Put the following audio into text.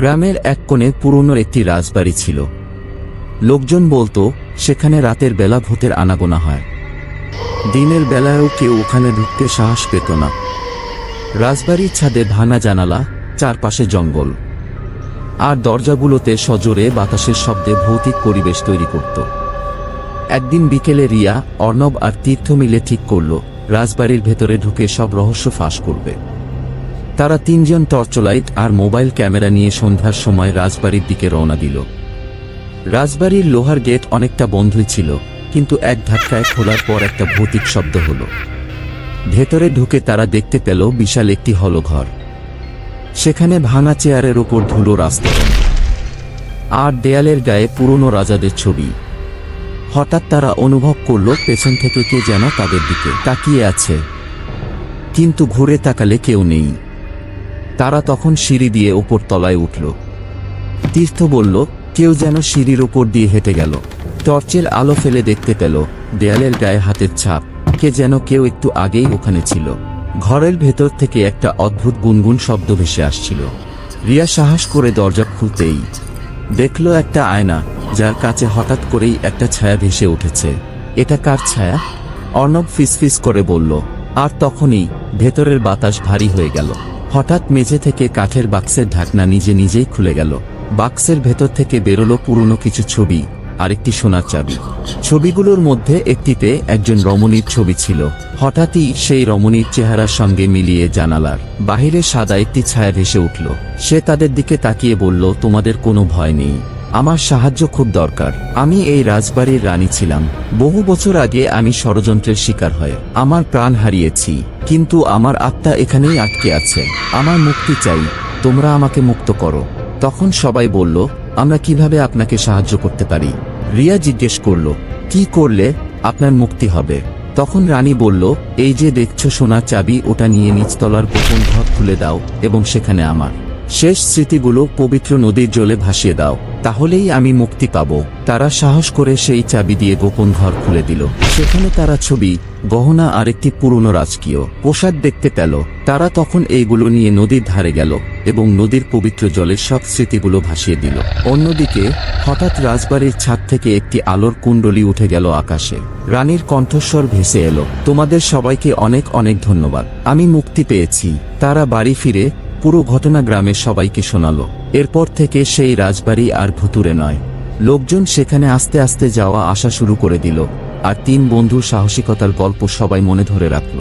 গ্রামের এক কোণে পুরনো একটি রাজবাড়ি ছিল। লোকজন বলতো সেখানে রাতের বেলা ভূতের আনাগোনা হয়। দিনের বেলায়ও কেউ ওখানে ঢুকতে সাহস পেত না। রাজবাড়ির ছাদে ভাঙা জানালা, চারপাশে জঙ্গল, আর দরজাগুলোতে সজোরে বাতাসের শব্দে ভৌতিক পরিবেশ তৈরি করত। একদিন বিকেলে রিয়া, অর্ণব আর তীর্থ মিলে ঠিক করল রাজবাড়ির ভেতরে ঢুকে সব রহস্য ফাঁস করবে। তারা তিনজন টর্চলাইট আর মোবাইল ক্যামেরা নিয়ে সন্ধ্যার সময় রাজবাড়ির দিকে রওনা দিল। রাজবাড়ির লোহার গেট অনেকটা বন্ধই ছিল, কিন্তু এক ধাক্কায় খোলার পর একটা ভৌতিক শব্দ হল। ভেতরে ঢুকে তারা দেখতে পেল বিশাল একটি হল ঘর। সেখানে ভাঙা চেয়ারের ওপর ধুলোর আস্তরণ, আর দেয়ালের গায়ে পুরনো রাজাদের ছবি। হঠাৎ তারা অনুভব করল পেছন থেকে কে যেন তাদের দিকে তাকিয়ে আছে, কিন্তু ঘুরে তাকালে কেউ নেই। তারা তখন সিঁড়ি দিয়ে ওপর তলায় উঠল। তীর্থ বলল, কেউ যেন সিঁড়ির ওপর দিয়ে হেঁটে গেল। টর্চের আলো ফেলে দেখতে পেল দেয়ালের গায়ে হাতের ছাপ, কে যেন কেউ একটু আগেই ওখানে ছিল। ঘরের ভেতর থেকে একটা অদ্ভুত গুনগুন শব্দ ভেসে আসছিল। রিয়া সাহস করে দরজা খুলতেই দেখল একটা আয়না, যার কাছে হঠাৎ করেই একটা ছায়া ভেসে উঠেছে। এটা কার ছায়া? অর্ণব ফিসফিস করে বলল। আর তখনই ভেতরের বাতাস ভারী হয়ে গেল। হঠাৎ মেঝে থেকে কাঠের বাক্সের ঢাকনা নিজে নিজেই খুলে গেল। বাক্সের ভেতর থেকে বেরোলো পুরনো কিছু ছবি আর একটি সোনার চাবি। ছবিগুলোর মধ্যে একটিতে একজন রমণীর ছবি ছিল। হঠাৎই সেই রমণীর চেহারার সঙ্গে মিলিয়ে জানালার বাহিরে সাদা একটি ছায়া ভেসে উঠল। সে তাদের দিকে তাকিয়ে বলল, তোমাদের কোনো ভয় নেই, আমার সাহায্য খুব দরকার। আমি এই রাজবাড়ির রানী ছিলাম। বহু বছর আগে আমি ষড়যন্ত্রের শিকার হয়ে আমার প্রাণ হারিয়েছি, কিন্তু আমার আত্মা এখানেই আটকে আছে। আমার মুক্তি চাই, তোমরা আমাকে মুক্ত করো। তখন সবাই বলল, আমরা কিভাবে আপনাকে সাহায্য করতে পারি? রিয়া জিজ্ঞেস করল, কি করলে আপনার মুক্তি হবে? তখন রানী বলল, এই যে দেখছো সোনার চাবি, ওটা নিয়ে নিচতলার গোপন ঘর খুলে দাও এবং সেখানে আমার শেষ স্মৃতিগুলো পবিত্র নদীর জলে ভাসিয়ে দাও, তাহলেই আমি মুক্তি পাব। তারা সাহস করে সেই চাবি দিয়ে গোপন ঘর খুলে দিল। সেখানে তারা ছবি, গহনা আর একটি পুরনো রাজকীয় পোশাক দেখতে পেল। তারা তখন এইগুলো নিয়ে নদীর ধারে গেল এবং নদীর পবিত্র জলের সব স্মৃতিগুলো ভাসিয়ে দিল। অন্যদিকে হঠাৎ রাজবাড়ির ছাদ থেকে একটি আলোর কুণ্ডলী উঠে গেল আকাশে। রানীর কণ্ঠস্বর ভেসে এলো, তোমাদের সবাইকে অনেক অনেক ধন্যবাদ, আমি মুক্তি পেয়েছি। তারা বাড়ি ফিরে পুরো ঘটনা গ্রামের সবাইকে শোনালো। এরপর থেকে সেই রাজবাড়ি আর ভুতুড়ে নয়। লোকজন সেখানে আস্তে আস্তে যাওয়া আসা শুরু করে দিল, আর তিন বন্ধুর সাহসিকতার গল্প সবাই মনে ধরে রাখল।